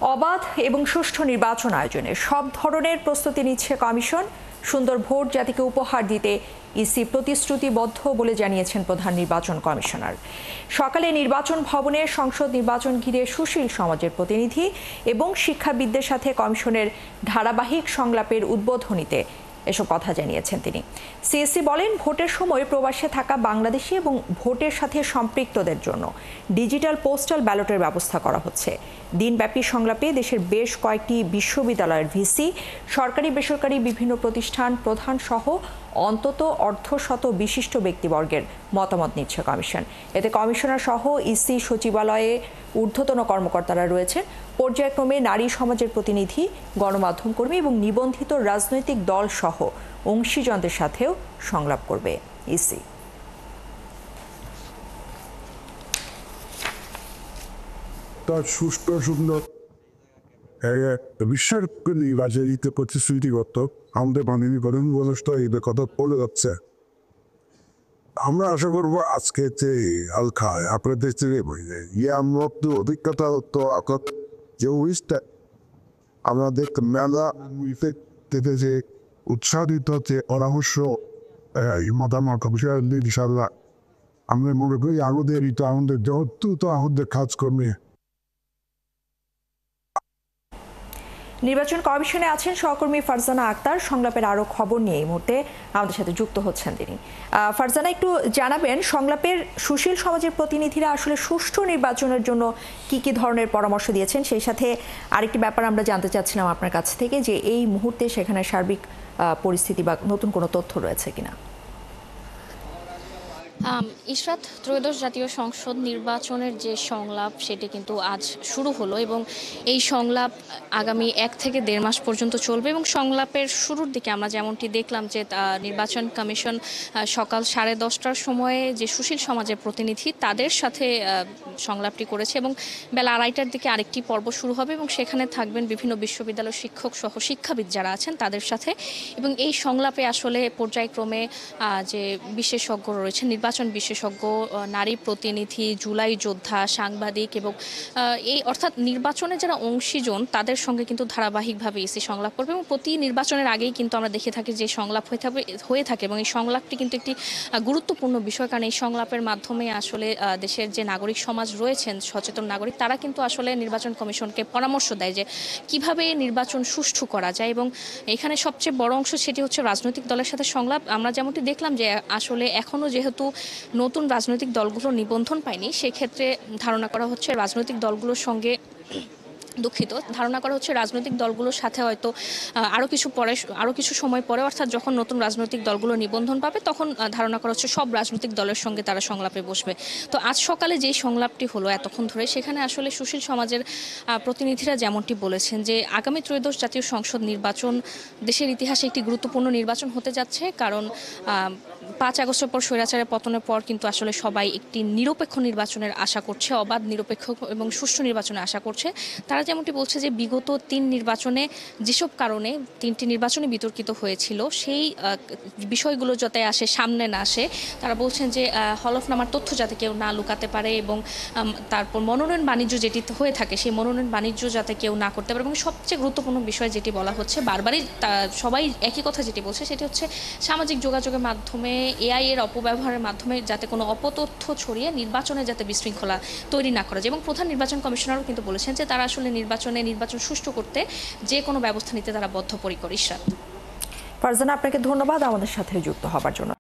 অবাধ এবং সুষ্ঠু নির্বাচন আয়োজনে সব ধরনের প্রস্তুতি নিচ্ছে কমিশন। সুন্দর ভোট জাতিকে উপহার দিতে ইসি প্রতিশ্রুতিবদ্ধ বলে জানিয়েছেন প্রধান নির্বাচন কমিশনার। সকালে নির্বাচন ভবনে সংসদ নির্বাচন ঘিরে সুশীল সমাজের প্রতিনিধি এবং শিক্ষাবিদদের সাথে কমিশনের ধারাবাহিক সংলাপের উদ্বোধনীতে এসব কথা জানিয়েছেন তিনি। সিএসসি বলেন, ভোটের সময় প্রবাসে থাকা বাংলাদেশি এবং ভোটের সাথে সম্পৃক্তদের জন্য ডিজিটাল পোস্টাল ব্যালটের ব্যবস্থা করা হচ্ছে। দিনব্যাপী সংলাপে দেশের বেশ কয়েকটি বিশ্ববিদ্যালয়ের ভিসি, সরকারি বেসরকারি বিভিন্ন প্রতিষ্ঠান প্রধান সহ অন্তত অর্ধশত বিশিষ্ট ব্যক্তিবর্গের মতামত নিচ্ছে কমিশন। এতে কমিশনার সহ ইসি সচিবালয়ে ঊর্ধ্বতন কর্মকর্তারা রয়েছেন। পর্যায়ক্রমে নারী সমাজের প্রতিনিধি, গণমাধ্যম কর্মী এবং নিবন্ধিত রাজনৈতিক দল সহ অংশীজনদের সাথেও সংলাপ করবে ইসি। সুষ্ঠু সুন্দর বিশ্বের রাজনীতিতে প্রতিশ্রুতিগত আমাদের মাননীয় প্রধান উপদেষ্টা এই কথা বলে যাচ্ছে। আমরা আশা করবো আজকে যে আলখায় আপনাদের আমরা অভিজ্ঞতা তো যে উইসটা আমাদের মেলা যে উৎসাহিত যে পরামর্শ মতামত ইনশাল্লাহ আমরা মনে করি আমাদের যত আমাদের কাজকর্মে। নির্বাচন কমিশনে আছেন সহকর্মী ফারজানা আক্তার। সংলাপের আরো খবর নিয়ে এই মুহূর্তে আমাদের সাথে যুক্ত হচ্ছেন তিনি। ফারজানা, একটু জানাবেন সংলাপের সুশীল সমাজের প্রতিনিধিরা আসলে সুষ্ঠু নির্বাচনের জন্য কি কি ধরনের পরামর্শ দিয়েছেন। সেই সাথে আরেকটি ব্যাপার আমরা জানতে চাচ্ছিলাম আপনার কাছ থেকে, যে এই মুহূর্তে সেখানে সার্বিক পরিস্থিতি বা নতুন কোনো তথ্য রয়েছে কিনা। ইশরাত, ত্রয়োদশ জাতীয় সংসদ নির্বাচনের যে সংলাপ সেটি কিন্তু আজ শুরু হলো এবং এই সংলাপ আগামী 1 থেকে 1.5 মাস পর্যন্ত চলবে। এবং সংলাপের শুরুর দিকে আমরা যেমনটি দেখলাম যে নির্বাচন কমিশন সকাল 10:30টার সময়ে যে সুশীল সমাজের প্রতিনিধি তাদের সাথে সংলাপটি করেছে এবং বেলা 2:30টার দিকে আরেকটি পর্ব শুরু হবে এবং সেখানে থাকবেন বিভিন্ন বিশ্ববিদ্যালয়ের শিক্ষক সহ শিক্ষাবিদ যারা আছেন তাদের সাথে। এবং এই সংলাপে আসলে পর্যায়ক্রমে যে বিশেষজ্ঞ রয়েছে, নির্বাচন বিশেষজ্ঞ, নারী প্রতিনিধি, জুলাই যোদ্ধা, সাংবাদিক এবং অর্থাৎ নির্বাচনে যারা অংশীজন তাদের সঙ্গে কিন্তু ধারাবাহিকভাবে ইসি সংলাপ করবে। এবং প্রতি নির্বাচনের আগেই কিন্তু আমরা দেখে থাকি যে সংলাপ হয়ে থাকে এবং এই সংলাপটি কিন্তু একটি গুরুত্বপূর্ণ বিষয়, কারণ এই সংলাপের মাধ্যমে আসলে দেশের যে নাগরিক সমাজ রয়েছেন, সচেতন নাগরিক, তারা কিন্তু আসলে নির্বাচন কমিশনকে পরামর্শ দেয় যে কিভাবে নির্বাচন সুষ্ঠু করা যায়। এবং এখানে সবচেয়ে বড় অংশ সেটি হচ্ছে রাজনৈতিক দলের সাথে সংলাপ। আমরা যেমনটি দেখলাম যে আসলে এখনও যেহেতু নতুন রাজনৈতিক দলগুলো নিবন্ধন পায়নি, সেক্ষেত্রে ধারণা করা হচ্ছে রাজনৈতিক দলগুলোর সঙ্গে ধারণা করা হচ্ছে রাজনৈতিক দলগুলোর সাথে হয়তো আরও কিছু সময় পরে, অর্থাৎ যখন নতুন রাজনৈতিক দলগুলো নিবন্ধন পাবে তখন ধারণা করা হচ্ছে সব রাজনৈতিক দলের সঙ্গে তারা সংলাপে বসবে। তো আজ সকালে যেই সংলাপটি হলো এতক্ষণ ধরে, সেখানে আসলে সুশীল সমাজের প্রতিনিধিরা যেমনটি বলেছেন যে আগামী ত্রয়োদশ জাতীয় সংসদ নির্বাচন দেশের ইতিহাসে একটি গুরুত্বপূর্ণ নির্বাচন হতে যাচ্ছে, কারণ 5 আগস্টের পর স্বৈরাচারের পতনের পর কিন্তু আসলে সবাই একটি নিরপেক্ষ নির্বাচনের আশা করছে, অবাধ, নিরপেক্ষ এবং সুষ্ঠু নির্বাচনের আশা করছে। তারা যেমনটি বলছে যে বিগত 3 নির্বাচনে যেসব কারণে 3টি নির্বাচনে বিতর্কিত হয়েছিল সেই বিষয়গুলো যাতে সামনে না আসে, তারা বলছেন যে হলফনামার তথ্য যাতে কেউ না লুকাতে পারে এবং তারপর মনোনয়ন বাণিজ্য যেটি হয়ে থাকে সেই মনোনয়ন বাণিজ্য যাতে কেউ না করতে পারে। এবং সবচেয়ে গুরুত্বপূর্ণ বিষয় যেটি বলা হচ্ছে, বারবারই সবাই একই কথা যেটি বলছে, সেটি হচ্ছে সামাজিক যোগাযোগের মাধ্যমে এআই এর অপব্যবহারের মাধ্যমে যাতে কোনো অপতথ্য ছড়িয়ে নির্বাচনে যাতে বিশৃঙ্খলা তৈরি না করা যায়। এবং প্রধান নির্বাচন কমিশনারও কিন্তু বলেছেন যে তারা আসলে নির্বাচন সুষ্ঠু করতে যে কোনো ব্যবস্থা নিতে তারা বদ্ধপরিকর। ইশরাত। ফারজানা, আপনাকে ধন্যবাদ আমাদের সাথে যুক্ত হবার জন্য।